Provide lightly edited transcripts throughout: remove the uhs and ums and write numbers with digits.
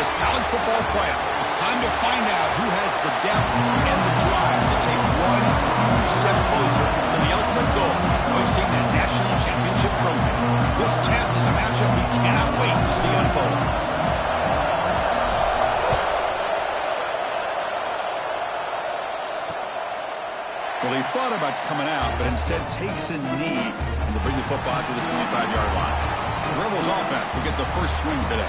this college football playoff. It's time to find out who has the depth and the drive to take one huge step closer to the ultimate goal, hoisting that national championship trophy. This test is a matchup we cannot wait to see unfold. Well, he thought about coming out, but instead takes a knee and to bring the football to the 25-yard line. The Rebels offense will get the first swing today.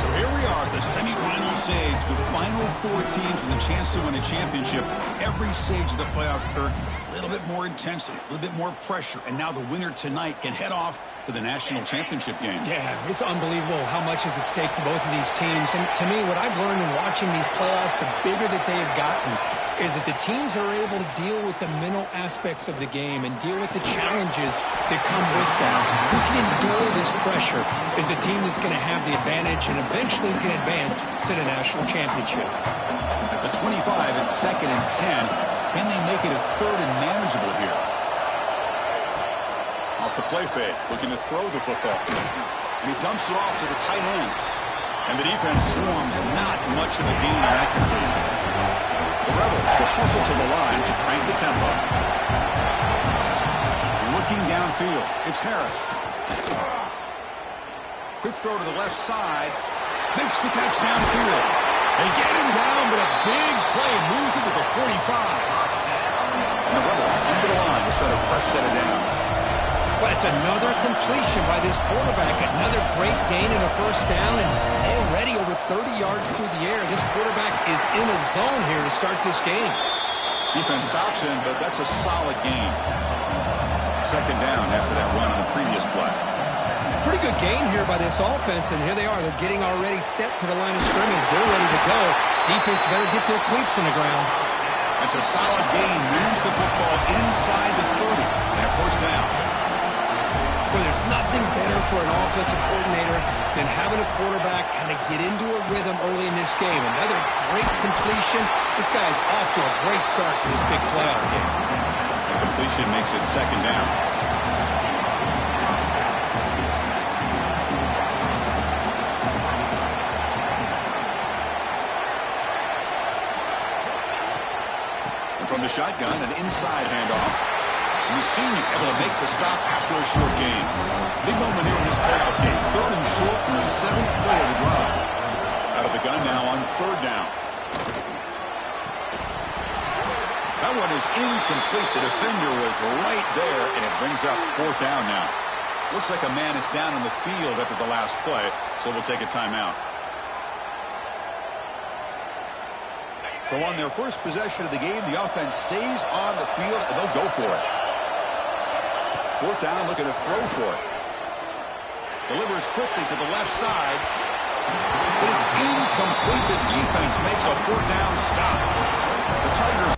So here we are at the semifinal stage, the final four teams with a chance to win a championship. Every stage of the playoff, Kirk, a little bit more intensity, a little bit more pressure, and now the winner tonight can head off to the national championship game. Yeah, it's unbelievable how much is at stake for both of these teams. And to me, what I've learned in watching these playoffs, the bigger that they have gotten, is that the teams are able to deal with the mental aspects of the game and deal with the challenges that come with that. Who can endure this pressure is the team that's going to have the advantage and eventually is going to advance to the national championship. At the 25, it's 2nd and 10. Can they make it a 3rd and manageable here? Off the play fake, looking to throw the football. And he dumps it off to the tight end. And the defense swarms not much of a gain on that completion. The Rebels will hustle to the line to crank the tempo. Looking downfield, it's Harris. Quick throw to the left side. Makes the catch downfield. They get him down, but a big play moves it to the 45. And the Rebels come to the line to set a fresh set of downs. But it's another completion by this quarterback. Another great gain in a first down, and already over 30 yards through the air. This quarterback is in a zone here to start this game. Defense stops him, but that's a solid gain. 2nd down after that run on the previous play. Pretty good gain here by this offense, and here they are. They're getting already set to the line of scrimmage. They're ready to go. Defense better get their cleats in the ground. That's a solid gain. Moves the football inside the 30 and a first down. Well, there's nothing better for an offensive coordinator than having a quarterback kind of get into a rhythm early in this game. Another great completion. This guy's off to a great start in this big playoff game. The completion makes it 2nd down. And from the shotgun, an inside handoff. And the senior able to make the stop after a short gain. Big moment here in this playoff game. 3rd and short from the 7th play of the drive. Out of the gun now on 3rd down. That one is incomplete. The defender was right there, and it brings up 4th down now. Looks like a man is down on the field after the last play, so we'll take a timeout. So on their first possession of the game, the offense stays on the field, and they'll go for it. 4th down, looking to throw for it. Delivers quickly to the left side. But it's incomplete. The defense makes a 4th down stop. The Tigers.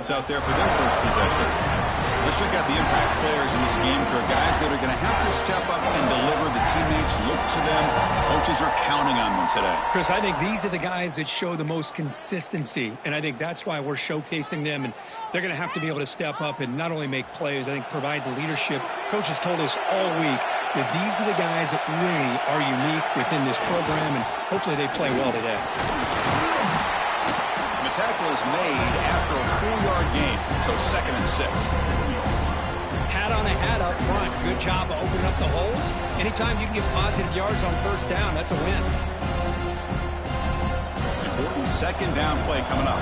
It's out there for their first possession. Let's check out the impact players in this game, Kirk. Guys that are going to have to step up and deliver. The teammates look to them. Coaches are counting on them today. Chris, I think these are the guys that show the most consistency, and I think that's why we're showcasing them, and they're going to have to be able to step up and not only make plays, I think provide the leadership. Coaches told us all week that these are the guys that really are unique within this program, and hopefully they play well today. The tackle is made after a 4-yard gain, so 2nd and 6. Hat on a hat up front. Good job of opening up the holes. Anytime you can get positive yards on first down, that's a win. Important 2nd down play coming up.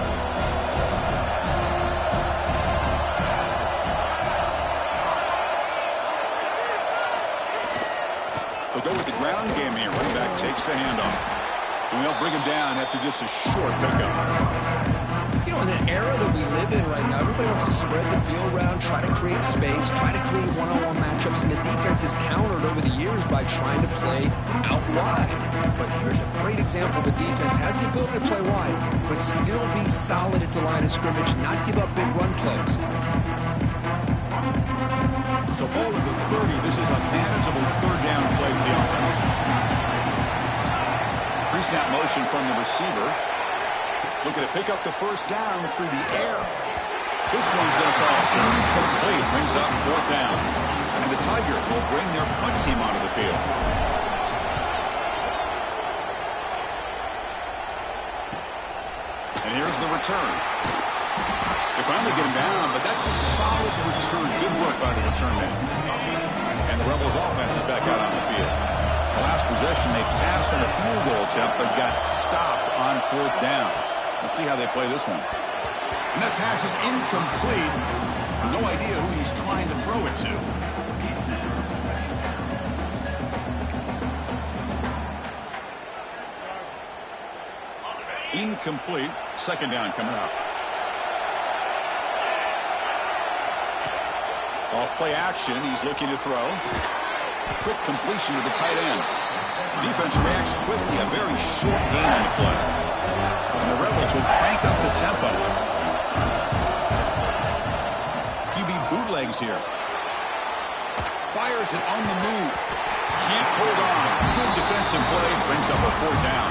They'll go with the ground game here. Running back takes the handoff. And they'll bring him down after just a short pickup. You know, in an era that we live in right now, everybody wants to spread the field around, try to create space, try to create one-on-one matchups, and the defense is countered over the years by trying to play out wide. But here's a great example. The defense has the ability to play wide, but still be solid at the line of scrimmage, not give up big run plays. So ball at the 30. This is a manageable 3rd down play for the offense. Pre-snap motion from the receiver. Looking to pick up the first down through the air. This one's going to fall incomplete. Brings up 4th down. And the Tigers will bring their punt team onto the field. And here's the return. They finally get him down, but that's a solid return. Good work by the return man. And the Rebels offense is back out on the field. The last possession, they passed on a field goal attempt, but got stopped on 4th down. Let's see how they play this one. And that pass is incomplete. No idea who he's trying to throw it to. Incomplete. 2nd down coming up. Off play action. He's looking to throw. Quick completion to the tight end. Defense reacts quickly. A very short gain on the play. And the Rebels will crank up the tempo. QB bootlegs here. Fires it on the move. Can't hold on. Good defensive play. Brings up a 4th down.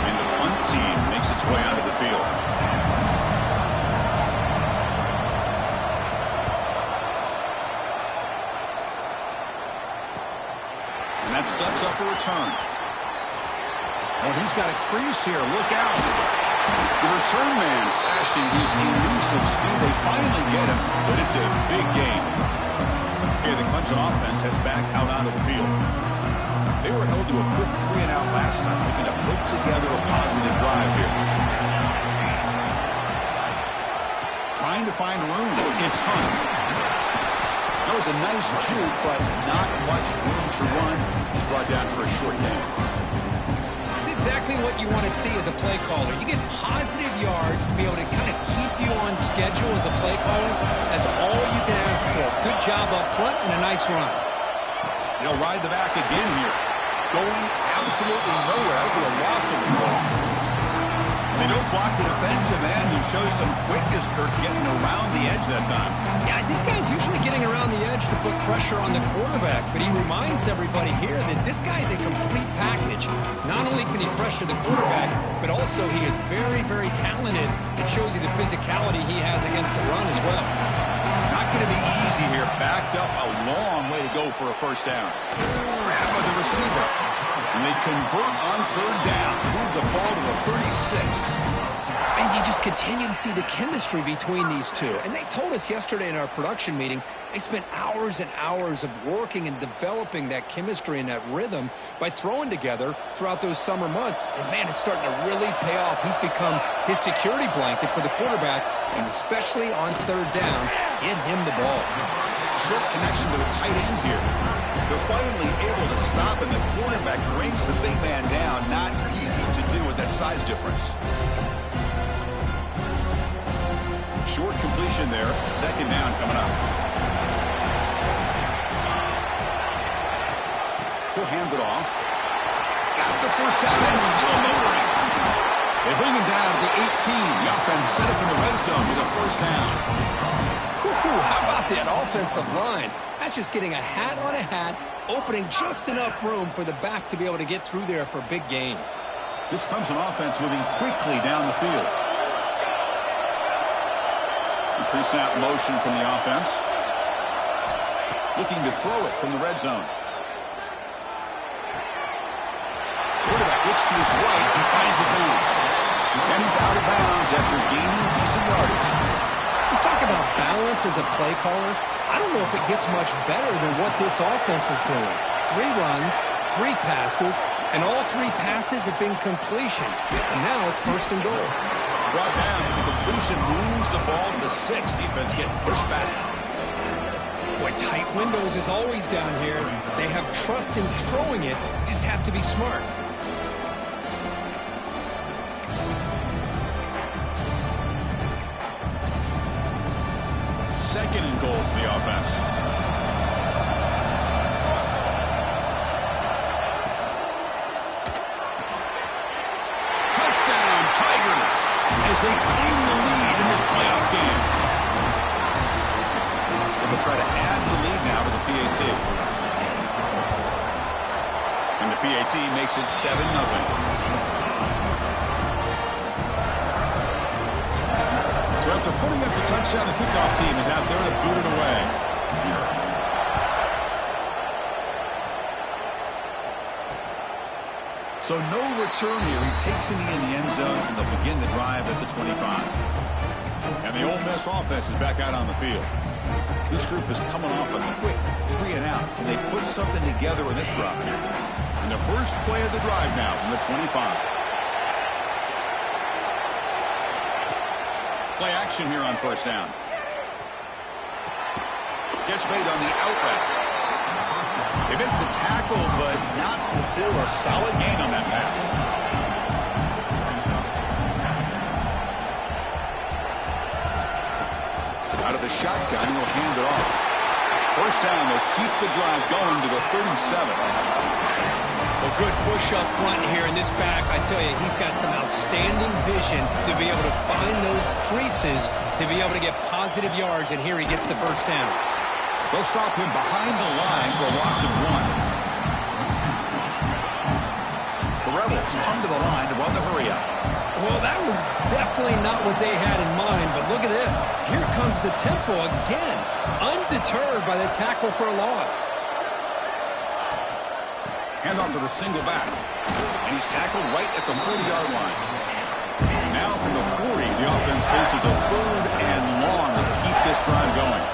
And the punt team makes its way onto the field. And that sets up a return. Oh, he's got a crease here. Look out. The return man flashing his elusive speed. They finally get him, but it's a big gain. Okay, the Clemson offense heads back out onto the field. They were held to a quick 3-and-out last time, looking to put together a positive drive here. Trying to find room. It's Hunt. That was a nice juke, but not much room to run. He's brought down for a short gain. It's exactly what you want to see as a play caller. You get positive yards to be able to kind of keep you on schedule as a play caller. That's all you can ask for. Good job up front and a nice run. They'll ride the back again here. Going absolutely nowhere. That'll be a loss of the ball. They don't block the defensive end, who shows some quickness, Kirk, getting around the edge that time. Yeah, this guy's usually getting around the edge to put pressure on the quarterback, but he reminds everybody here that this guy's a complete package. Not only can he pressure the quarterback, but also he is very, very talented. It shows you the physicality he has against the run as well. Not going to be easy here. Backed up a long way to go for a first down. Grab by the receiver. And they convert on 3rd down. Move the ball to the 36. And you just continue to see the chemistry between these two. And they told us yesterday in our production meeting, they spent hours and hours of working and developing that chemistry and that rhythm by throwing together throughout those summer months. And, man, it's starting to really pay off. He's become his security blanket for the quarterback, and especially on 3rd down, get him the ball. Short connection to the tight end here. They're finally able to stop, and the quarterback brings the big man down. Not easy to do with that size difference. Short completion there. 2nd down coming up. He'll hand it off. Got the first down and still motoring. They bring him down at the 18. The offense set up in the red zone with a first down. How about about that offensive line? That's just getting a hat on a hat, opening just enough room for the back to be able to get through there for a big gain. This comes an offense moving quickly down the field. Pre-snap motion from the offense. Looking to throw it from the red zone. Quarterback looks to his right and finds his man. And he's out of bounds after gaining decent yardage. You talk about balance as a play caller. I don't know if it gets much better than what this offense is doing. 3 runs, 3 passes, and all 3 passes have been completions. And now it's 1st and goal. Brought down, the completion moves the ball to the 6. Defense getting pushed back. Boy, tight windows is always down here. They have trust in throwing it. You just have to be smart. Second and goal for the offense. Touchdown, Tigers, as they claim the lead in this playoff game. They'll try to add the lead now to the PAT. And the PAT makes it 7-0. So after putting up the touchdown, the kickoff team is out there to boot it away. So no return here. He takes it in the end zone, and they'll begin the drive at the 25. And the Ole Miss offense is back out on the field. This group is coming off a quick 3 and out. Can they put something together in this drive? And the first play of the drive now from the 25. Play action here on 1st down. Gets made on the out route. They make the tackle, but not before a solid gain on that pass. Out of the shotgun, he'll hand it off. 1st down, they'll keep the drive going to the 37. Well, good push up front here in this back. I tell you, he's got some outstanding vision to be able to find those creases, to be able to get positive yards, and here he gets the 1st down. They'll stop him behind the line for a loss of 1. The Rebels come to the line to run the hurry up. Well, that was definitely not what they had in mind, but look at this. Here comes the tempo again, undeterred by the tackle for a loss. Hand off to the single back. And he's tackled right at the 40-yard line. Now from the 40, the offense faces a 3rd and long to keep this drive going.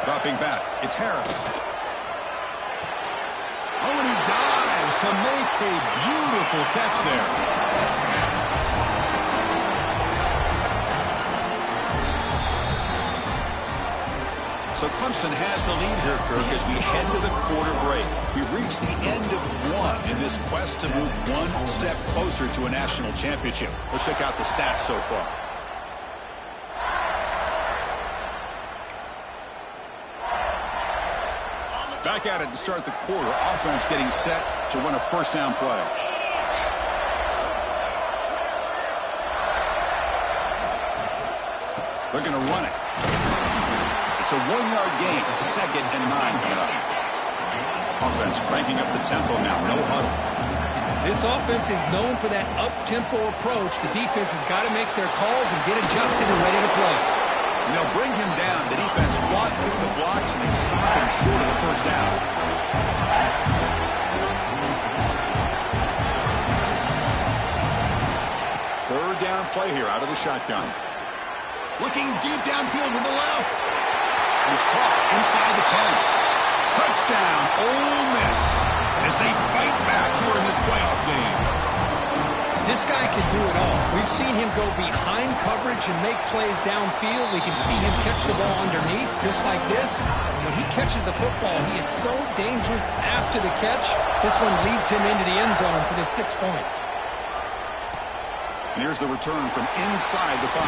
Dropping back, it's Harris. Oh, and he dives to make a beautiful catch there. So Clemson has the lead here, Kirk, as we head to the quarter break. We've reached the end of 1 in this quest to move 1 step closer to a national championship. Let's check out the stats so far. Back at it to start the quarter. Offense getting set to run a 1st down play. They're going to run it. It's a 1-yard gain, 2nd and 9 coming up. Offense cranking up the tempo now, no huddle. This offense is known for that up-tempo approach. The defense has got to make their calls and get adjusted and ready to play. And they'll bring him down. The defense fought through the blocks, and they stop him short of the 1st down. Third down play here out of the shotgun. Looking deep downfield with the left. And it's caught inside the 10. Touchdown, Ole Miss, as they fight back here in this playoff game. This guy can do it all. We've seen him go behind coverage and make plays downfield. We can see him catch the ball underneath, just like this. And when he catches a football, he is so dangerous after the catch. This one leads him into the end zone for the 6 points. And here's the return from inside the 5.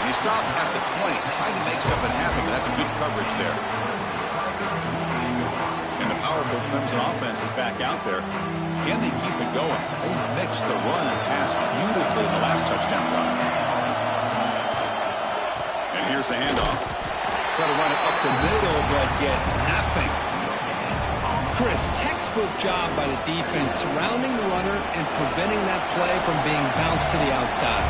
And he stopped at the 20, trying to make something happen, but that's good coverage there. And the powerful Clemson offense is back out there. Can they keep it going? They mixed the run and pass beautifully in the last touchdown drive. Here's the handoff. Try to run it up the middle, but get nothing. Chris, textbook job by the defense surrounding the runner and preventing that play from being bounced to the outside.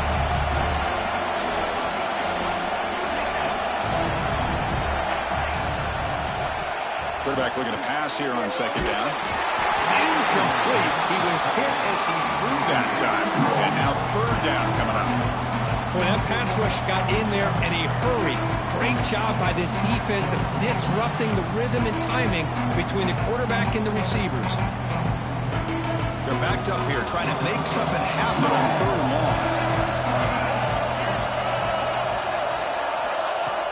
Quarterback looking to pass here on second down. It's incomplete. He was hit as he threw that time. And now third down coming up. When that pass rush got in there in a hurry, great job by this defense of disrupting the rhythm and timing between the quarterback and the receivers. They're backed up here trying to make something happen on third and long.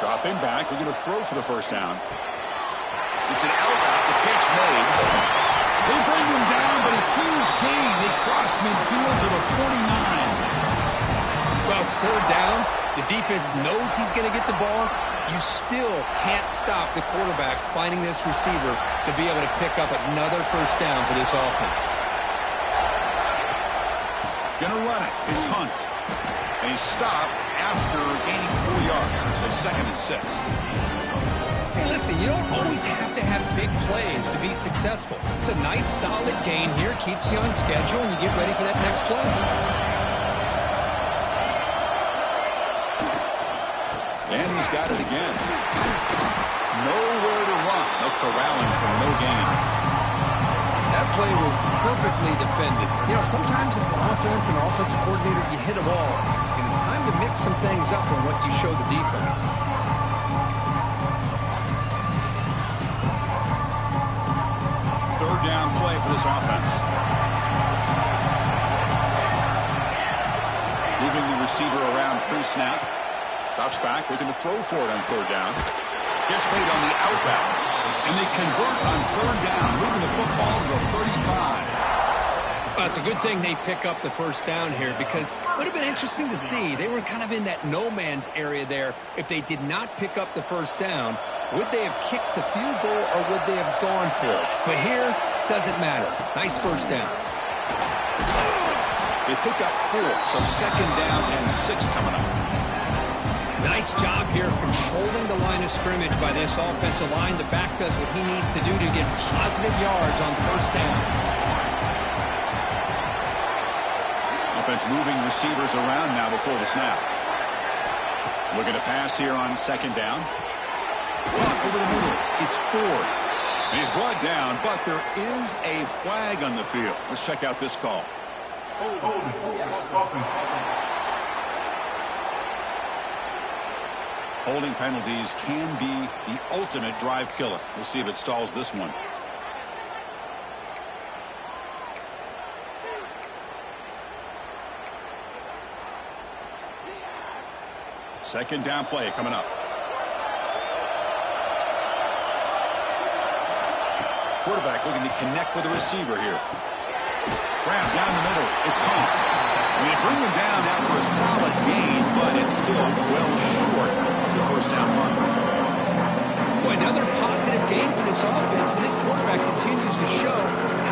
Dropping back, looking to throw for the first down. It's an out route, the pitch made. They bring him down, but a huge gain. They cross midfield to the 49. Well, it's third down. The defense knows he's going to get the ball. You still can't stop the quarterback finding this receiver to be able to pick up another first down for this offense. Gonna run it. It's Hunt. And he's stopped after gaining 4 yards. So second and 6. Hey, listen, you don't always have to have big plays to be successful. It's a nice, solid gain here. Keeps you on schedule, and you get ready for that next play. And he's got it again. Nowhere to run. No corralling for no gain. That play was perfectly defended. You know, sometimes as an offense and offensive coordinator, you hit a ball, and it's time to mix some things up on what you show the defense. Third down play for this offense. Moving the receiver around pre-snap. Drops back, looking to throw for it on third down. Gets made on the outbound. And they convert on third down, moving the football to the 35. Well, it's a good thing they pick up the first down here because it would have been interesting to see. They were kind of in that no man's area there. If they did not pick up the first down, would they have kicked the field goal or would they have gone for it? But here, doesn't matter. Nice first down. They pick up 4, so second down and 6 coming up. Nice job here controlling the line of scrimmage by this offensive line. The back does what he needs to do to get positive yards on first down. Offense moving receivers around now before the snap. Looking to pass here on second down. Over the middle. It's Ford. And he's brought down, but there is a flag on the field. Let's check out this call. Holding penalties can be the ultimate drive killer. We'll see if it stalls this one. Second down play coming up. Quarterback looking to connect with the receiver here. Grab down the middle. It's Hunt. And they bring him down after a solid gain, but it's still well short of the first down marker. Boy, another positive game for this offense, and this quarterback continues to show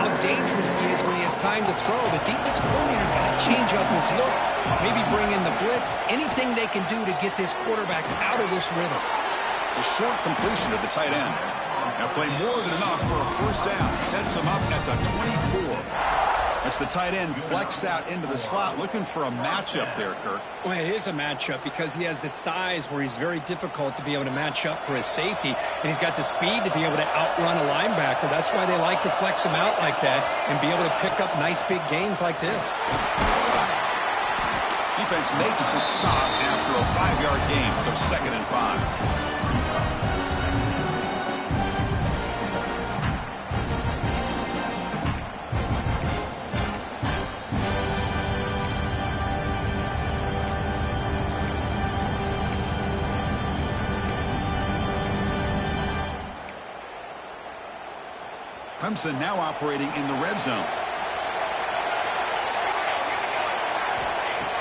how dangerous he is when he has time to throw. The defensive coordinator's got to change up his looks, maybe bring in the blitz, anything they can do to get this quarterback out of this rhythm. The short completion of the tight end. Now play more than enough for a first down. Sets him up at the 24. That's the tight end flexed out into the slot, looking for a matchup there, Kirk. Well, it is a matchup because he has the size where he's very difficult to be able to match up for his safety, and he's got the speed to be able to outrun a linebacker. That's why they like to flex him out like that and be able to pick up nice big gains like this. Defense makes the stop after a 5-yard gain, so second and 5. Clemson now operating in the red zone.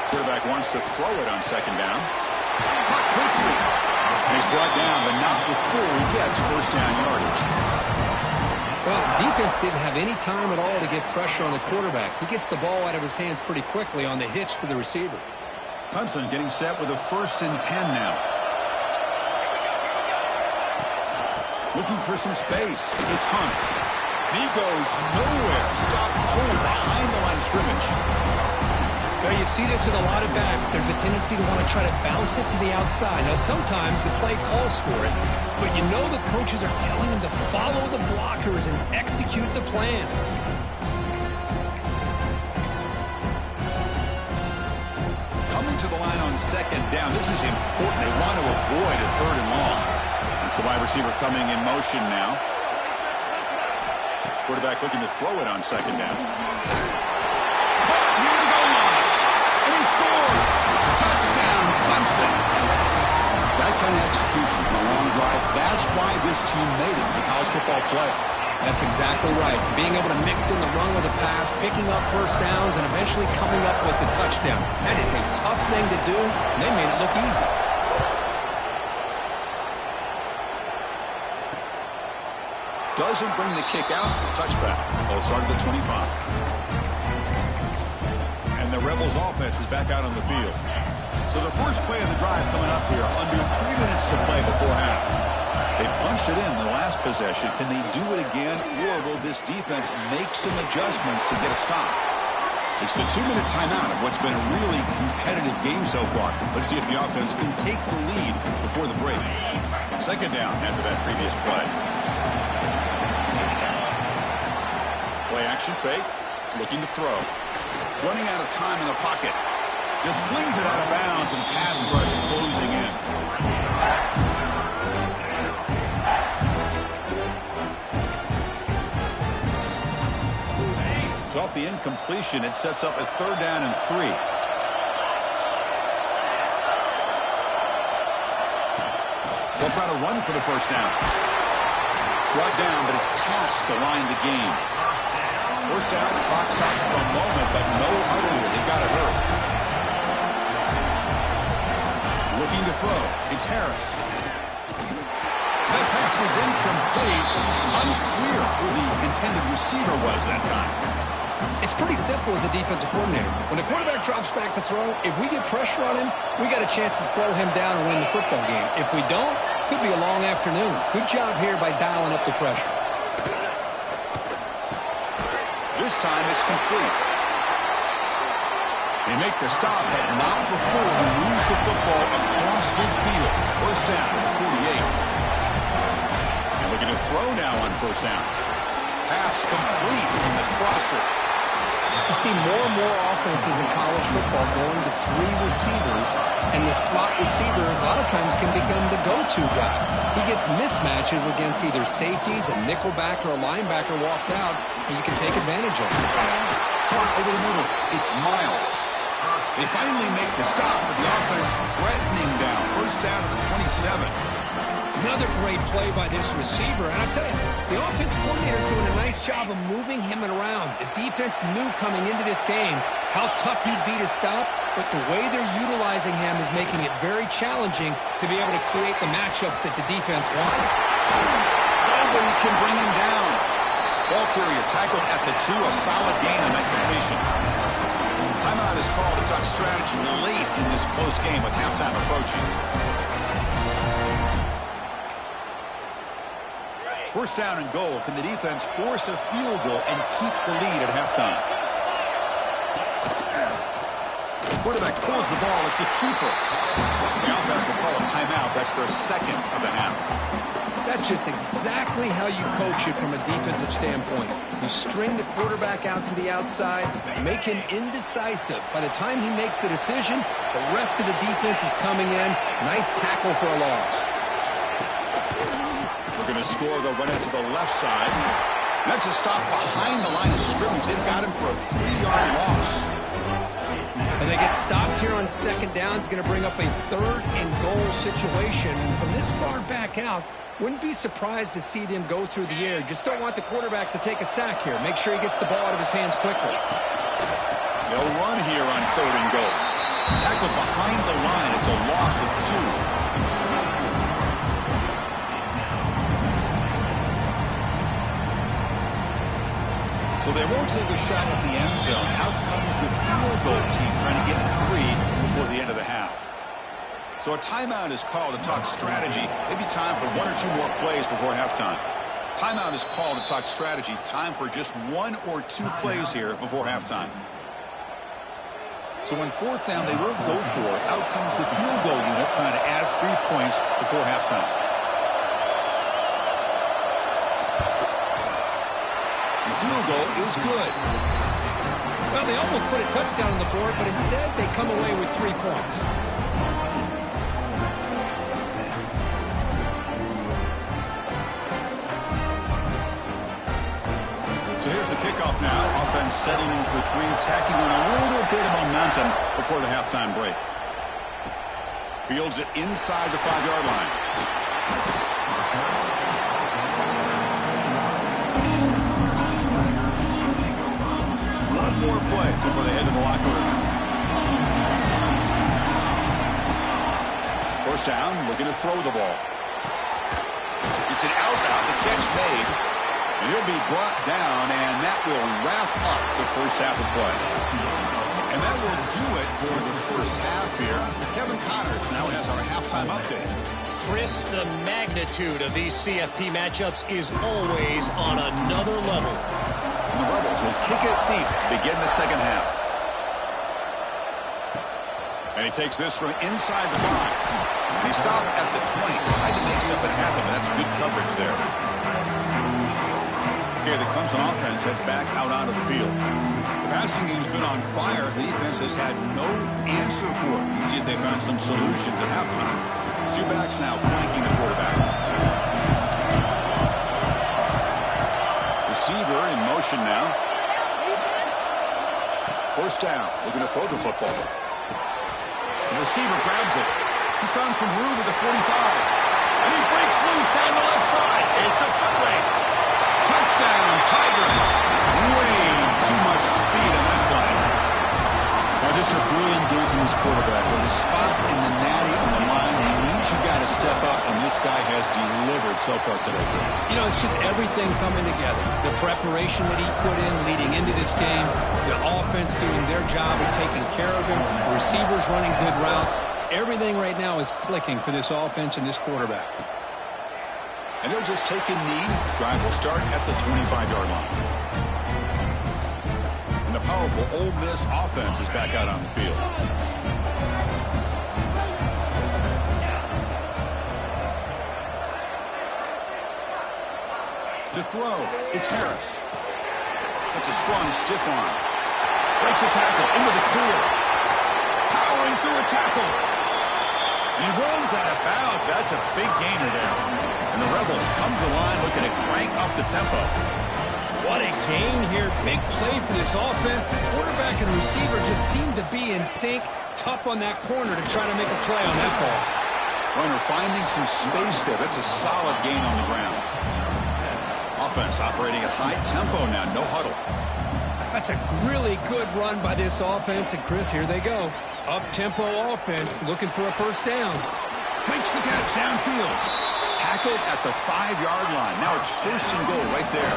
Quarterback wants to throw it on second down. Caught quickly. And he's brought down, but not before he gets first down yardage. Well, defense didn't have any time at all to get pressure on the quarterback. He gets the ball out of his hands pretty quickly on the hitch to the receiver. Clemson getting set with a 1st and 10 now. Looking for some space. It's Hunt. He goes nowhere. Stop cold behind the line of scrimmage. Now, you see this with a lot of backs. There's a tendency to want to try to bounce it to the outside. Now, sometimes the play calls for it, but you know the coaches are telling them to follow the blockers and execute the plan. Coming to the line on second down. This is important. They want to avoid a third and long. It's the wide receiver coming in motion now. Quarterback looking to throw it on second down. Near the goal line. And he scores. Touchdown, Clemson. That kind of execution on a long drive, that's why this team made it to the college football playoff. That's exactly right. Being able to mix in the run with the pass, picking up first downs, and eventually coming up with the touchdown. That is a tough thing to do, and they made it look easy. Doesn't bring the kick out. Touchback. They'll start at the 25. And the Rebels offense is back out on the field. So the first play of the drive coming up here, under 3 minutes to play before half. They punched it in the last possession. Can they do it again, or will this defense make some adjustments to get a stop? It's the 2-minute timeout of what's been a really competitive game so far. Let's see if the offense can take the lead before the break. Second down after that previous play. Play action fake, looking to throw. Running out of time in the pocket. Just flings it out of bounds, and the pass rush closing in. So off the incompletion, it sets up a 3rd down and 3. They'll try to run for the first down. Brought down, but it's past the line of the game. First down, the clock stops for a moment, but no earlier. They've got to hurry. Looking to throw. It's Harris. That pass is incomplete. Unclear who the intended receiver was that time. It's pretty simple as a defensive coordinator. When the quarterback drops back to throw, if we get pressure on him, we got a chance to slow him down and win the football game. If we don't, could be a long afternoon. Good job here by dialing up the pressure. This time it's complete. They make the stop, but not before they lose the football across midfield. First down at the 48. And looking to throw now on first down. Pass complete from the crosser. You see more and more offenses in college football going to 3 receivers, and the slot receiver a lot of times can become the go-to guy. He gets mismatches against either safeties, a nickelback, or a linebacker walked out, and you can take advantage of it. Caught over the middle. It's Miles. They finally make the stop, but the offense threatening down. First down to the 27. Another great play by this receiver. And I'll tell you, the offensive coordinator is doing a nice job of moving him around. The defense knew coming into this game how tough he'd be to stop, but the way they're utilizing him is making it very challenging to be able to create the matchups that the defense wants. Nobody can bring him down. Ball carrier tackled at the 2, a solid gain on that completion. Timeout is called to talk strategy late in this close game with halftime approaching. First down and goal. Can the defense force a field goal and keep the lead at halftime? The quarterback pulls the ball. It's a keeper. The offense will call a timeout. That's their second of the half. That's just exactly how you coach it from a defensive standpoint. You string the quarterback out to the outside, make him indecisive. By the time he makes the decision, the rest of the defense is coming in. Nice tackle for a loss. We're going to score. They'll run it to the left side. That's a stop behind the line of scrimmage. They've got him for a 3-yard loss. And they get stopped here on second down. It's going to bring up a 3rd and goal situation. From this far back out, wouldn't be surprised to see them go through the air. Just don't want the quarterback to take a sack here. Make sure he gets the ball out of his hands quickly. They'll run here on 3rd and goal. Tackled behind the line. It's a loss of 2. So they won't take a shot at the end zone. Out comes the field goal team trying to get 3 before the end of the half. So a timeout is called to talk strategy. Maybe time for 1 or 2 more plays before halftime. Timeout is called to talk strategy. Time for just 1 or 2 plays here before halftime. So on 4th down, they will go for it. Out comes the field goal unit trying to add 3 points before halftime. The field goal is good. Well, they almost put a touchdown on the board, but instead they come away with 3 points. So here's the kickoff now. Offense settling for 3, tacking on a little bit of momentum before the halftime break. Fields it inside the 5-yard line. One more play before they head to the locker room. First down, looking to throw the ball. It's an out route, the catch made. He'll be brought down, and that will wrap up the first half of play. And that will do it for the first half here. Kevin Connors now has our halftime update. Chris, the magnitude of these CFP matchups is always on another level. And the Rebels will kick it deep to begin the second half. And he takes this from inside the 5. He stopped at the 20, tried to make something happen, but that's good coverage there. That comes on offense, heads back out onto the field. The passing game's been on fire. The defense has had no answer for it. Let's see if they found some solutions at halftime. 2 backs now flanking the quarterback. Receiver in motion now. First down, looking to throw the football. The receiver grabs it. He's found some room at the 45. And he breaks loose down the left side. It's a foot race. Touchdown, Tigers. Way too much speed on that play. Now, just a brilliant game from this quarterback. With the spot in the natty on the line, he needs you got to step up, and this guy has delivered so far today. You know, it's just everything coming together. The preparation that he put in leading into this game, the offense doing their job of taking care of him, receivers running good routes. Everything right now is clicking for this offense and this quarterback. And they'll just take a knee. Drive will start at the 25-yard line. And the powerful Ole Miss offense is back out on the field. To throw, it's Harris. That's a strong stiff arm. Breaks a tackle into the clear. Powering through a tackle. He runs out of bounds. That's a big gainer there. And the Rebels come to the line looking to crank up the tempo. What a gain here. Big play for this offense. The quarterback and receiver just seem to be in sync. Tough on that corner to try to make a play on that ball. Runner finding some space there. That's a solid gain on the ground. Offense operating at high tempo now. No huddle. That's a really good run by this offense. And, Chris, here they go. Up-tempo offense looking for a first down. Makes the catch downfield. Tackled at the 5-yard line. Now it's first and goal right there.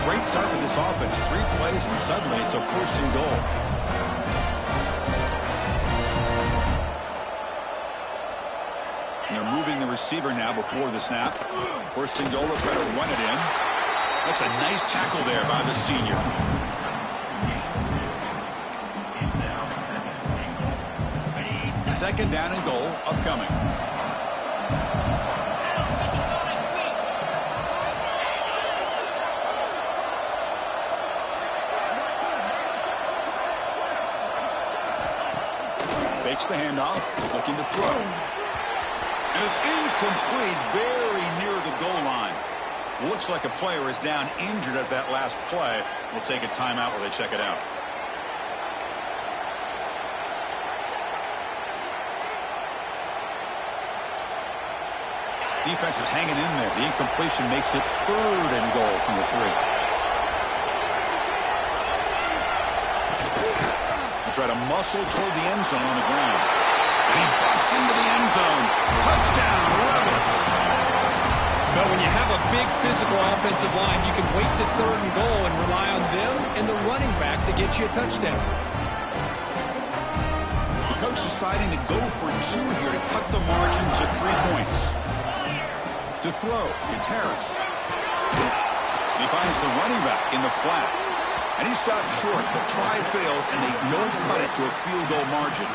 Great start for this offense. 3 plays, and suddenly it's a first and goal. And they're moving the receiver now before the snap. First and goal, they'll try to run it in. That's a nice tackle there by the senior. Second down and goal upcoming. Fakes the handoff, looking to throw. And it's incomplete, very near the goal line. Looks like a player is down injured at that last play. We'll take a timeout while they check it out. Defense is hanging in there. The incompletion makes it third and goal from the 3. They try to muscle toward the end zone on the ground. And he busts into the end zone. Touchdown, Rebels. But when you have a big physical offensive line, you can wait to third and goal and rely on them and the running back to get you a touchdown. Because coach deciding to go for 2 here to cut the margin to 3 points. To throw, it's Harris. He finds the running back in the flat. And he stopped short. The try fails, and they don't cut it to a field goal margin.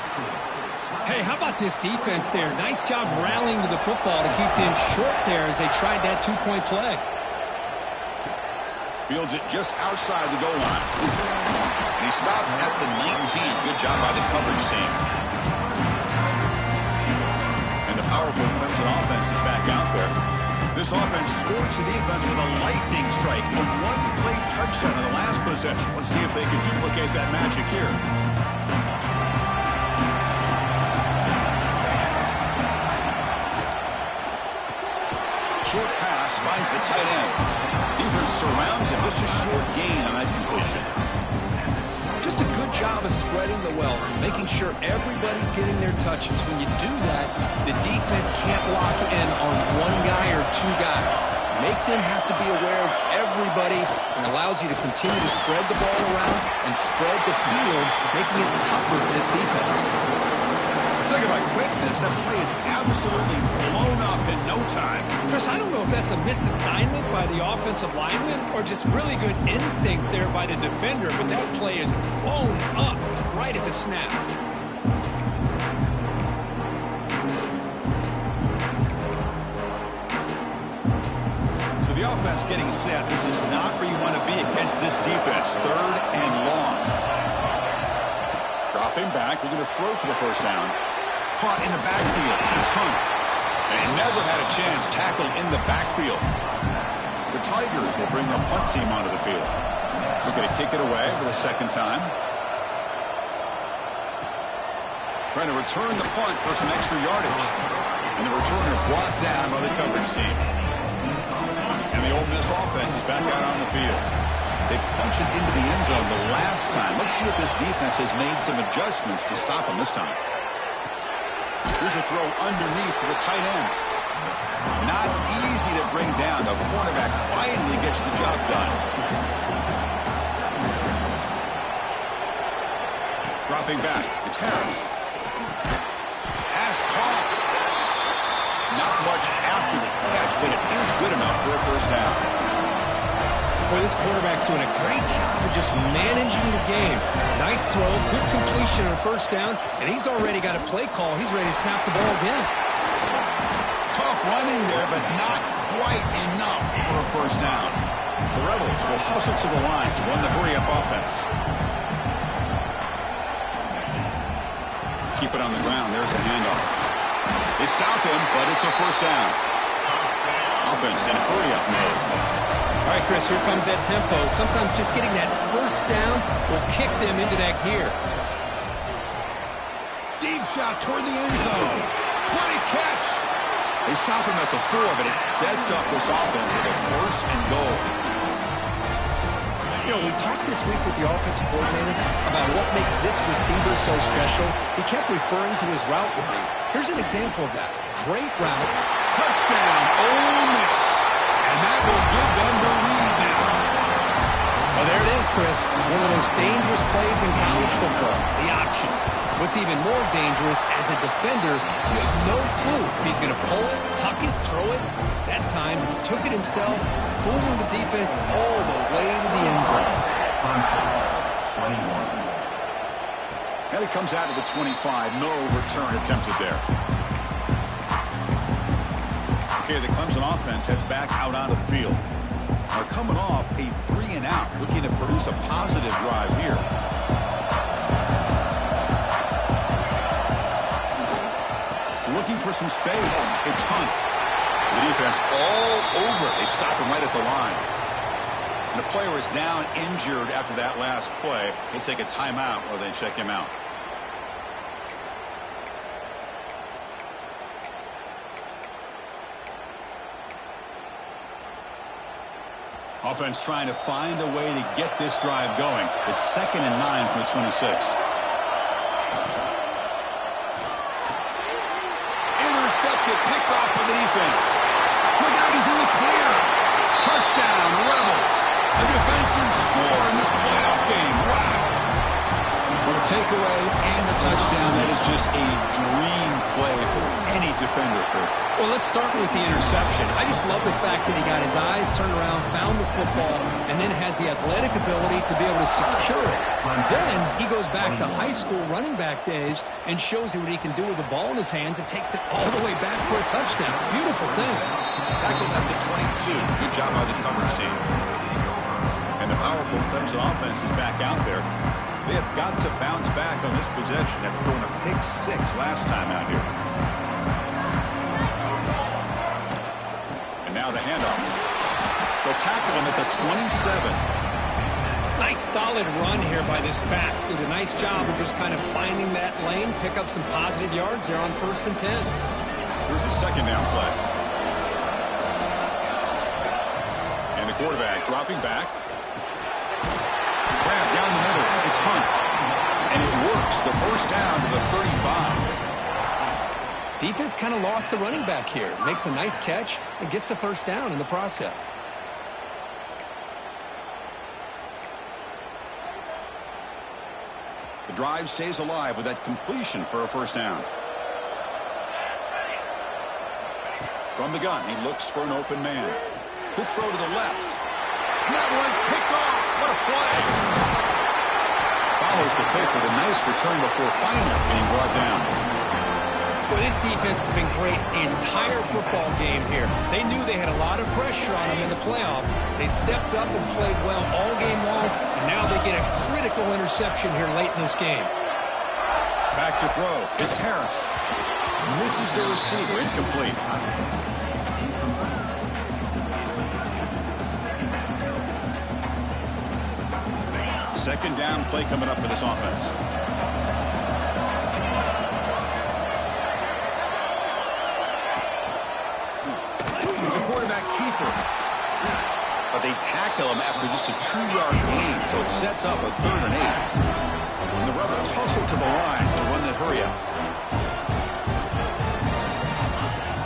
Hey, how about this defense there? Nice job rallying to the football to keep them short there as they tried that 2-point play. Fields it just outside the goal line. And he stopped at the 19. Good job by the coverage team. And the powerful Clemson offense is back out there. This offense scorched the defense with a lightning strike, a one-play touchdown in the last possession. Let's see if they can duplicate that magic here. Short pass finds the tight end. Defense surrounds him. Just a short gain on that completion. Just a good job of spreading the wealth, making sure everybody's getting their touches. When you do that, the defense can't lock in on one guy or 2 guys. Make them have to be aware of everybody and allows you to continue to spread the ball around and spread the field, making it tougher for this defense. Talk about quickness. That play is absolutely blown up in no time. Chris, I don't know if that's a misassignment by the offensive lineman or just really good instincts there by the defender, but that play is blown up right at the snap. So the offense getting set. This is not where you want to be against this defense. 3rd and long. Dropping back. They're going to throw for the first down. Caught in the backfield. It's Hunt. And he never had a chance. Tackled in the backfield. The Tigers will bring the punt team onto the field. Looking to kick it away for the 2nd time. Trying to return the punt for some extra yardage. And the returner brought down by the coverage team. And the Ole Miss offense is back out on the field. They punched it into the end zone the last time. Let's see if this defense has made some adjustments to stop them this time. Here's a throw underneath to the tight end. Not easy to bring down. The cornerback finally gets the job done. Dropping back. It's Harris. Pass caught. Not much after the catch, but it is good enough for a first down. Boy, this quarterback's doing a great job of just managing the game. Nice throw, good completion on first down, and he's already got a play call. He's ready to snap the ball again. Tough running there, but not quite enough for a first down. The Rebels will hustle to the line to run the hurry-up offense. Keep it on the ground. There's a handoff. They stop him, but it's a first down. Offense in hurry-up mode. All right, Chris, here comes that tempo. Sometimes just getting that first down will kick them into that gear. Deep shot toward the end zone. What a catch. They stop him at the 4, but it sets up this offense with a 1st and goal. You know, we talked this week with the offensive coordinator about what makes this receiver so special. He kept referring to his route running. Here's an example of that. Great route. Touchdown, Ole Miss. And that will give them the lead now. Well, there it is, Chris. One of the most dangerous plays in college football, the option. What's even more dangerous, as a defender, you have no clue if he's going to pull it, tuck it, throw it. That time, he took it himself, fooling the defense all the way to the end zone. And it comes out of the 25. No return attempted there. Okay, the Clemson offense heads back out onto the field. Are coming off a 3-and-out, looking to produce a positive drive here. Looking for some space. It's Hunt. The defense all over it. They stop him right at the line. And the player is down injured after that last play. They take a timeout while they check him out. Offense trying to find a way to get this drive going. It's 2nd and 9 from the 26. Intercepted, picked off by the defense. Look out, he's in the clear. Touchdown, Rebels. A defensive score in this playoff game. Wow. Well, the takeaway and the touchdown. That is just a dream play for any defender, Kurt. Well, let's start with the interception. I just love the fact that he got his eyes turned around, found the football, and then has the athletic ability to be able to secure it. Then he goes back to high school running back days and shows you what he can do with the ball in his hands and takes it all the way back for a touchdown. Beautiful thing. Tackled at the 22. Good job by the coverage team. And the powerful Clemson offense is back out there. They have got to bounce back on this possession after throwing a pick 6 last time out here. And now the handoff. They'll tackle him at the 27. Nice solid run here by this back. Did a nice job of just kind of finding that lane, pick up some positive yards there on 1st and 10. Here's the second down play. And the quarterback dropping back. Grab down the middle. It's Hunt. And it works. The first down to the 35. Defense kind of lost the running back here. Makes a nice catch and gets the first down in the process. The drive stays alive with that completion for a first down. From the gun, he looks for an open man. Quick throw to the left. And that one's picked off. What a play. Follows the pick with a nice return before finally being brought down. Well, this defense has been great the entire football game here. They knew they had a lot of pressure on them in the playoff. They stepped up and played well all game long, and now they get a critical interception here late in this game. Back to throw. It's Harris. Misses the receiver. Incomplete. Second down play coming up for this offense. It's a quarterback keeper. But they tackle him after just a 2-yard gain, so it sets up a 3rd and 8. And the Rebels hustle to the line to run the hurry up.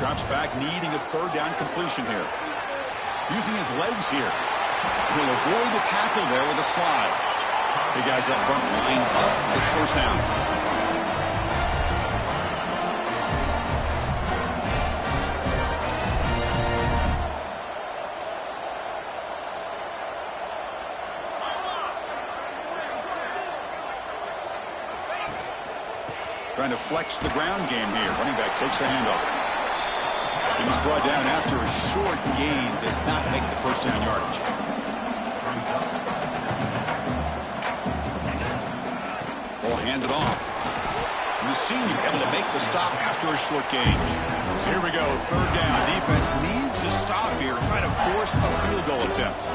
Drops back, needing a 3rd down completion here. Using his legs here. He'll avoid the tackle there with a slide. The guys up front line up. It's first down. Trying to flex the ground game here. Running back takes the handoff. And he's brought down after a short gain. Does not make the first down yardage. Handed off. The senior able to make the stop after a short gain. So here we go, 3rd down. Defense needs a stop here, trying to force a field goal attempt.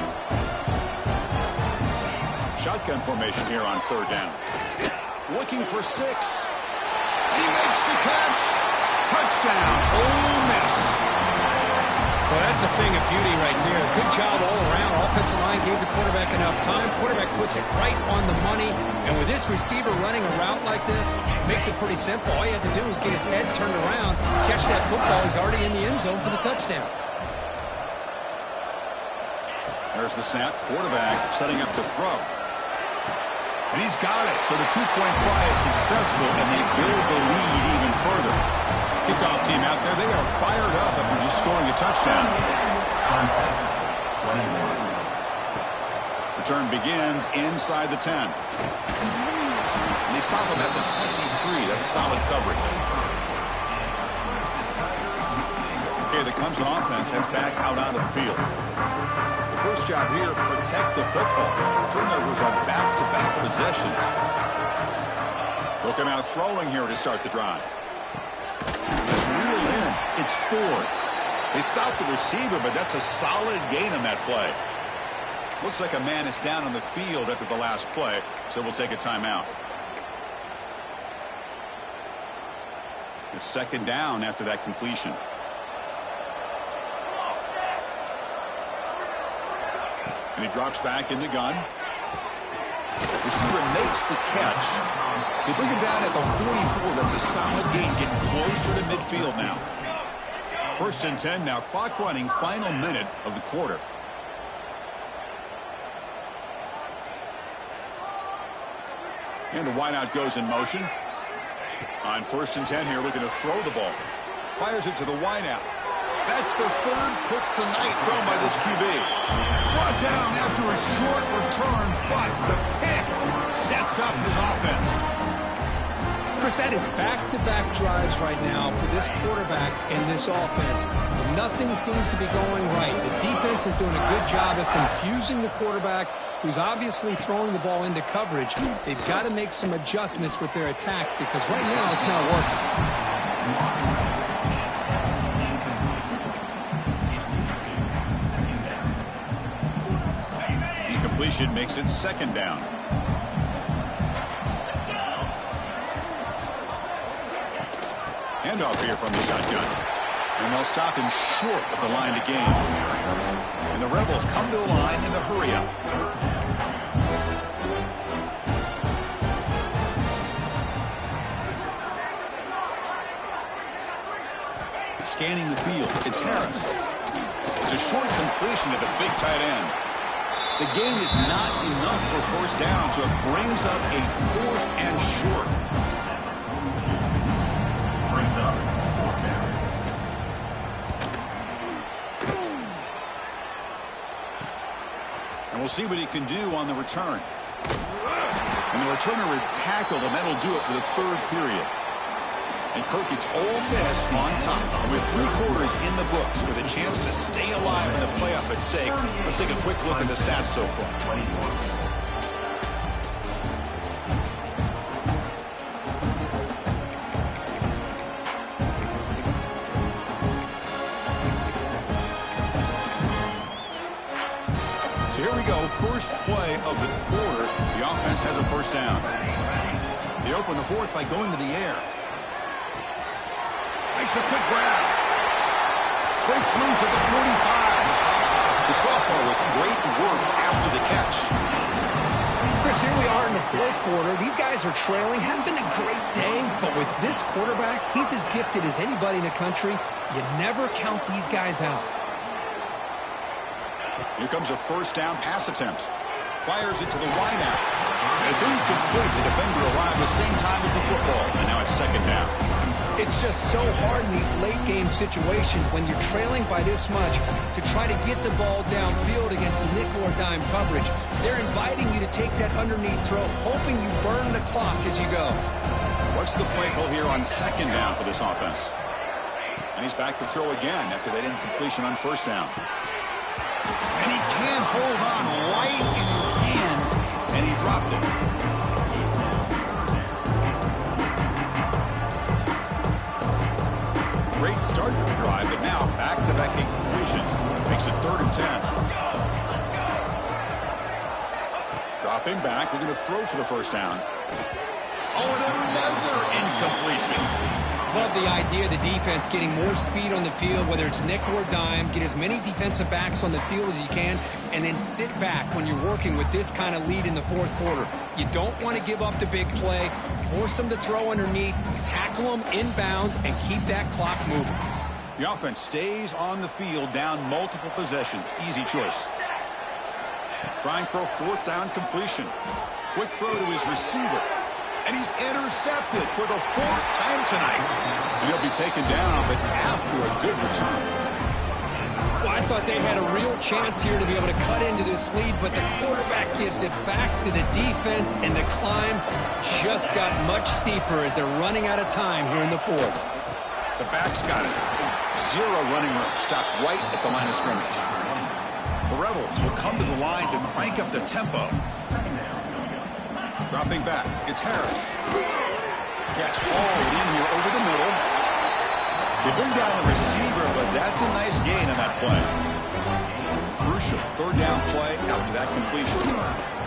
Shotgun formation here on 3rd down. Looking for 6. And he makes the catch. Touchdown, Ole Miss. Well, that's a thing of beauty right there. Good job all around. Offensive line gave the quarterback enough time. Quarterback puts it right on the money. And with this receiver running a route like this, makes it pretty simple. All you have to do is get his head turned around, catch that football. He's already in the end zone for the touchdown. There's the snap. Quarterback setting up the throw. And he's got it. So the 2-point try is successful, and they build the lead even further. Kickoff team out there, they are fired up after just scoring a touchdown. Return begins inside the 10. And they stop him at the 23. That's solid coverage. Okay, the Clemson offense heads back out onto the field. The first job here, protect the football. Turnovers on back-to-back possessions. Looking out throwing here to start the drive. It's reeled in. It's 4. They stopped the receiver, but that's a solid gain on that play. Looks like a man is down on the field after the last play, so we'll take a timeout. It's 2nd down after that completion. And he drops back in the gun. Receiver makes the catch. They bring him down at the 44. That's a solid gain, getting closer to midfield now. 1st and 10 now. Clock running, final minute of the quarter. And the wideout goes in motion. On 1st and 10 here, looking to throw the ball. Fires it to the wideout. That's the 3rd pick tonight thrown by this QB. Brought down after a short return, but the pick sets up his offense. Chris, that is back-to-back drives right now for this quarterback and this offense. Nothing seems to be going right. The defense is doing a good job of confusing the quarterback, who's obviously throwing the ball into coverage. They've got to make some adjustments with their attack because right now it's not working. Incompletion makes it 2nd down. Handoff here from the shotgun. And they'll stop him short of the line to gain. And the Rebels come to the line in the hurry-up. Scanning the field, it's Harris. It's a short completion to the big tight end. The gain is not enough for 1st down, so it brings up a 4th and short. And we'll see what he can do on the return. And the returner is tackled, and that'll do it for the 3rd period. And Kirk gets Ole Miss on top with 3 quarters in the books with a chance to stay alive in the playoff at stake. Let's take a quick look at the stats so far. So here we go, first play of the quarter. The offense has a 1st down. They open the 4th by going to the air. Makes a quick grab. Breaks loose at the 45. The sophomore with great work after the catch. Chris, here we are in the 4th quarter. These guys are trailing. Haven't been a great day, but with this quarterback, he's as gifted as anybody in the country. You never count these guys out. Here comes a 1st down pass attempt. Fires it to the wideout. It's incomplete. The defender arrived the same time as the football, and now it's 2nd down. It's just so hard in these late-game situations when you're trailing by this much to try to get the ball downfield against nickel or dime coverage. They're inviting you to take that underneath throw, hoping you burn the clock as you go. What's the play call here on 2nd down for this offense? And he's back to throw again after that incompletion on 1st down. And he can't hold on right in his hands, and he dropped it. Great start to the drive, but now back-to-back incompletions. Makes it 3rd and 10. Dropping back, looking to throw for the 1st down. Oh, and another incompletion. Love the idea of the defense getting more speed on the field, whether it's nickel or dime. Get as many defensive backs on the field as you can, and then sit back when you're working with this kind of lead in the 4th quarter. You don't want to give up the big play. Force them to throw underneath, tackle them inbounds, and keep that clock moving. The offense stays on the field down multiple possessions. Easy choice. Trying for a 4th down completion. Quick throw to his receiver. And he's intercepted for the 4th time tonight. And he'll be taken down, but after a good return. Well, I thought they had a real chance here to be able to cut into this lead, but the quarterback gives it back to the defense, and the climb just got much steeper as they're running out of time here in the 4th. The back's got it. 0 running room. Stopped right at the line of scrimmage. The Rebels will come to the line to crank up the tempo. Dropping back, it's Harris. Gets hauled in here over the middle. They bring down the receiver, but that's a nice gain on that play. Crucial 3rd down play after that completion.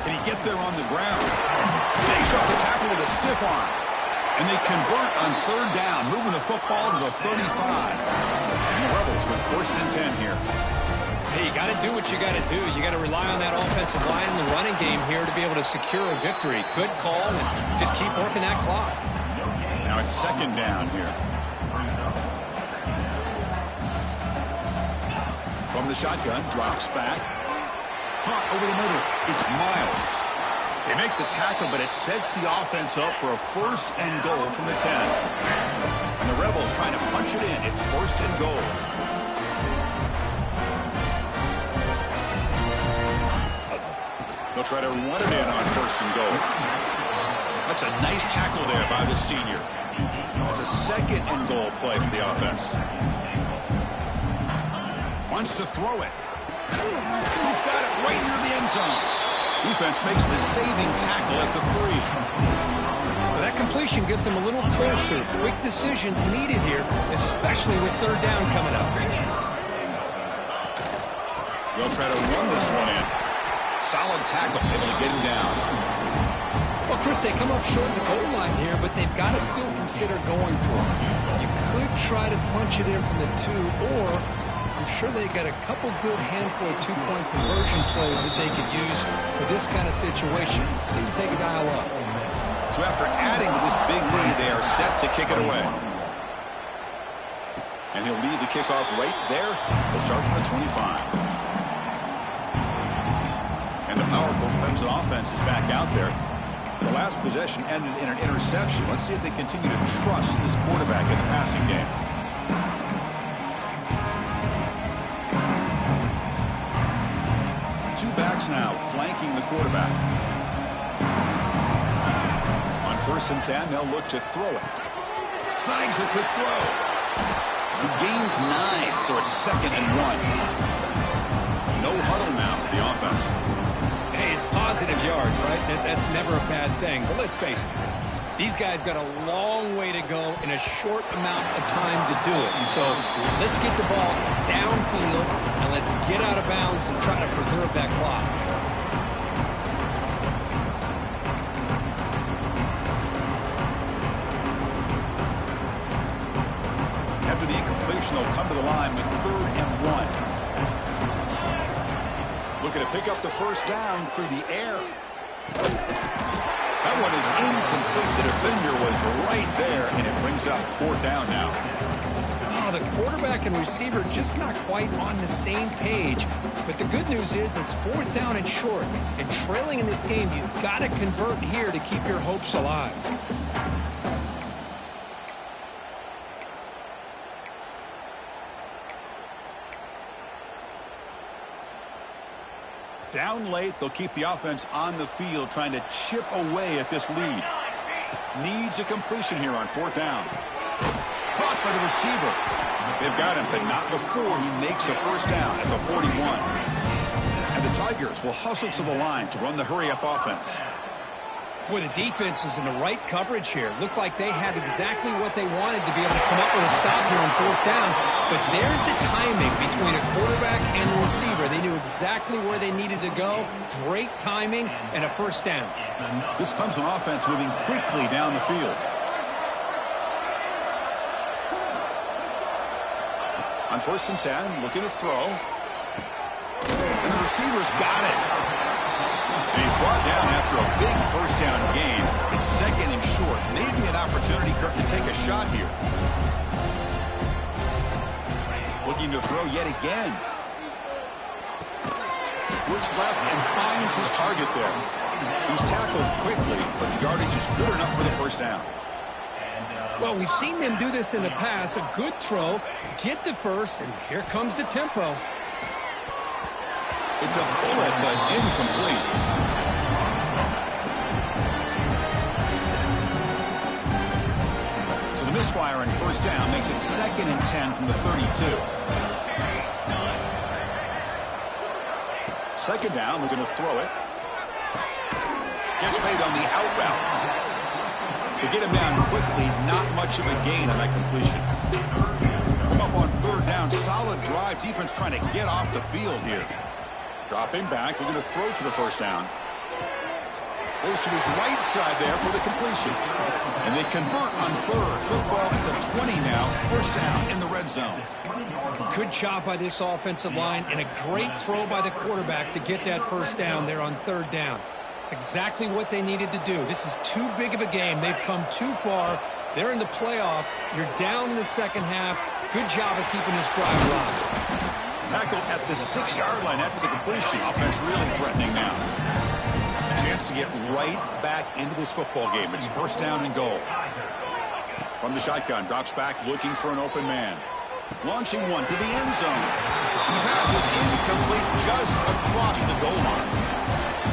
Can he get there on the ground? Shakes off the tackle with a stiff arm. And they convert on 3rd down, moving the football to the 35. And the Rebels with 1st and 10 here. Hey, you got to do what you got to do. You got to rely on that offensive line and the running game here to be able to secure a victory. Good call, and just keep working that clock. Now it's 2nd down here. From the shotgun, drops back. Hot over the middle. It's Miles. They make the tackle, but it sets the offense up for a 1st and goal from the 10. And the Rebels trying to punch it in. It's 1st and goal. They'll try to run it in on 1st and goal. That's a nice tackle there by the senior. It's a 2nd and goal play for the offense. Wants to throw it. He's got it right near the end zone. Defense makes the saving tackle at the 3. Well, that completion gets him a little closer. Quick decisions needed here, especially with 3rd down coming up. They'll try to run this one in. Solid tackle, able to get him down. Well, Chris, they come up short of the goal line here, but they've got to still consider going for it. You could try to punch it in from the 2, or I'm sure they got a couple good handful of 2-point conversion plays that they could use for this kind of situation. Let's see if they can dial up. So after adding to this big lead, they are set to kick it away. And he'll lead the kickoff right there. He'll start from the 25. And the powerful Clemson offense is back out there. The last possession ended in an interception. Let's see if they continue to trust this quarterback in the passing game. Two backs now flanking the quarterback. On 1st and 10, they'll look to throw it. Snags the quick throw. He gains 9, so it's 2nd and 1. No huddle now for the offense. Hey, it's positive yards, right? That's never a bad thing. But let's face it, Chris. These guys got a long way to go in a short amount of time to do it. So let's get the ball downfield and let's get out of bounds and try to preserve that clock. After the incompletion, they'll come to the line with 3rd and 1. Looking to pick up the 1st down through the air. That one is incomplete. The defender was right there, and it brings up 4th down now. Oh, the quarterback and receiver just not quite on the same page. But the good news is it's 4th down and short. And trailing in this game, you've got to convert here to keep your hopes alive. Down late, they'll keep the offense on the field, trying to chip away at this lead. Needs a completion here on 4th down. Caught by the receiver. They've got him, but not before he makes a 1st down at the 41. And the Tigers will hustle to the line to run the hurry-up offense. Boy, the defense is in the right coverage here. Looked like they had exactly what they wanted to be able to come up with a stop here on 4th down. But there's the timing between a quarterback and the receiver. They knew exactly where they needed to go. Great timing and a 1st down. This Clemson offense moving quickly down the field. On 1st and 10, looking to throw. And the receiver's got it. And he's brought down after a big 1st down gain. It's 2nd and short. Maybe an opportunity, Kirk, to take a shot here. Looking to throw yet again. Looks left and finds his target there. He's tackled quickly, but the yardage is good enough for the 1st down. Well, we've seen them do this in the past. A good throw, get the 1st, and here comes the tempo. It's a bullet, but incomplete. So the misfire on 1st down makes it 2nd and 10 from the 32. 2nd down, we're going to throw it. Gets made on the out route. They get him down quickly, not much of a gain on that completion. Come up on 3rd down, solid drive. Defense trying to get off the field here. Dropping back, we're going to throw for the 1st down. Goes to his right side there for the completion. And they convert on 3rd. Good ball at the 20 now. 1st down in the red zone. Good job by this offensive line and a great throw by the quarterback to get that 1st down there on 3rd down. It's exactly what they needed to do. This is too big of a game. They've come too far. They're in the playoff. You're down in the 2nd half. Good job of keeping this drive alive. Tackled at the 6-yard line after the completion. Offense really threatening now. Chance to get right back into this football game. It's first down and goal. From the shotgun, drops back looking for an open man. Launching one to the end zone. And the pass is incomplete just across the goal line.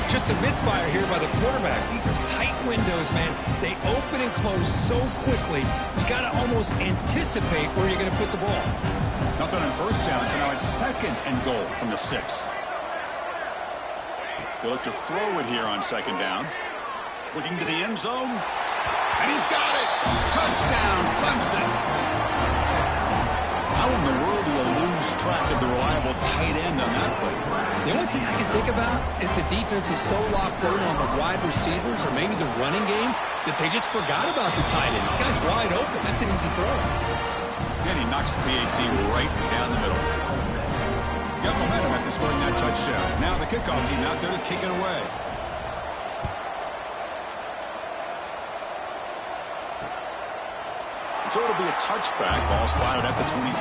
Just a misfire here by the quarterback. These are tight windows, man. They open and close so quickly. You got to almost anticipate where you're going to put the ball. Nothing on first down, so now it's second and goal from the 6. He'll look to throw it here on second down. Looking to the end zone. And he's got it. Touchdown, Clemson. How in the world do you lose track of the reliable tight end on that play? The only thing I can think about is the defense is so locked in on the wide receivers or maybe the running game that they just forgot about the tight end. The guy's wide open. That's an easy throw. And he knocks the PAT right down the middle. Got momentum after scoring that touchdown. Now the kickoff team out there to kick it away. So it'll be a touchback. Ball spotted at the 25.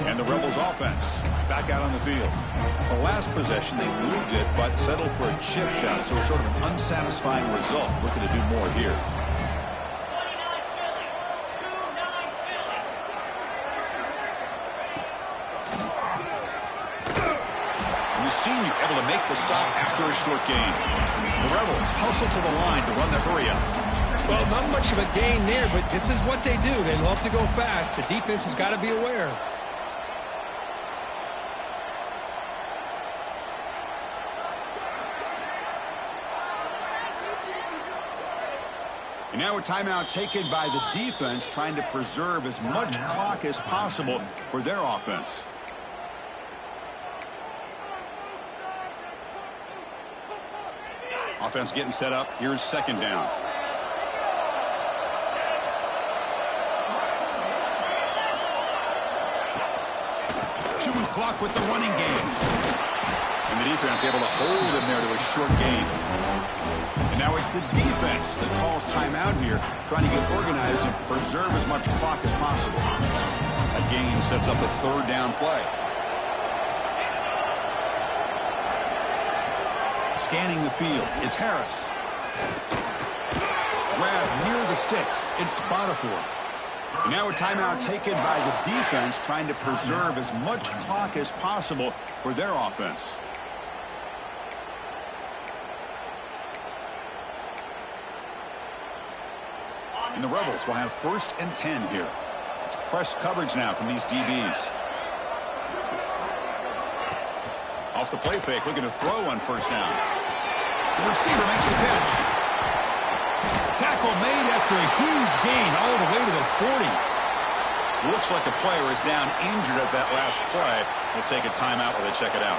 And the Rebels offense back out on the field. The last possession, they moved it, but settled for a chip shot. So sort of an unsatisfying result. Looking to do more here. Senior able to make the stop after a short gain. The Rebels hustle to the line to run the hurry up. Well, not much of a gain there, but this is what they do. They love to go fast. The defense has got to be aware. And now a timeout taken by the defense, trying to preserve as much clock as possible for their offense. Offense getting set up. Here's second down. Chewing clock with the running game. And the defense able to hold him there to a short gain. And now it's the defense that calls timeout here, trying to get organized and preserve as much clock as possible. A gain sets up a third down play. Scanning the field, it's Harris. Grab near the sticks, it's Spottifor. And now a timeout taken by the defense, trying to preserve as much clock as possible for their offense. And the Rebels will have 1st and 10 here. It's press coverage now from these DBs. Off the play fake, looking to throw on first down. The receiver makes the pitch. Tackle made after a huge gain all the way to the 40. Looks like a player is down injured at that last play. We'll take a timeout while they check it out.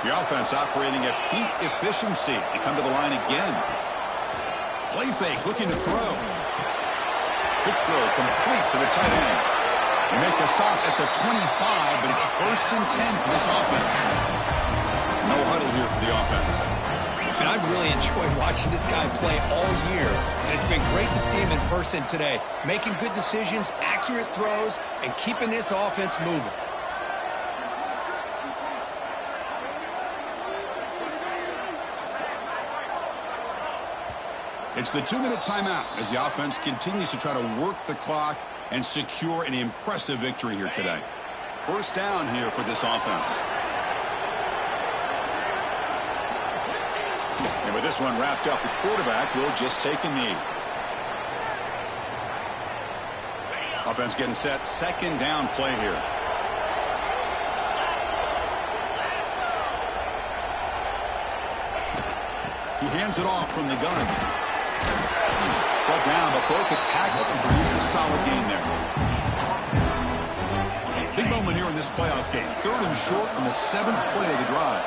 The offense operating at peak efficiency. They come to the line again. Play fake, looking to throw. Quick throw complete to the tight end. They make the stop at the 25, but it's 1st and 10 for this offense. No huddle here for the offense. And I've really enjoyed watching this guy play all year. And it's been great to see him in person today. Making good decisions, accurate throws, and keeping this offense moving. It's the 2-minute timeout as the offense continues to try to work the clock and secure an impressive victory here today. First down here for this offense. And with this one wrapped up, the quarterback will just take a knee. Offense getting set. Second down play here. He hands it off from the gun. Brought down, but broke a tackle and produced a solid gain there. Big moment here in this playoff game. 3rd and short on the 7th play of the drive.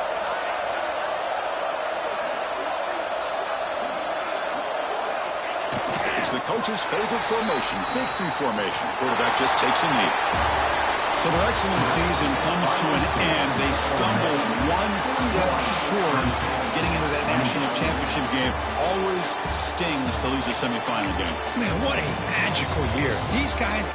It's the coach's favorite formation, victory formation. Quarterback just takes a knee. So their excellent season comes to an end. They stumble one step short getting into that national championship game. Always stings to lose a semifinal game. Man, what a magical year. These guys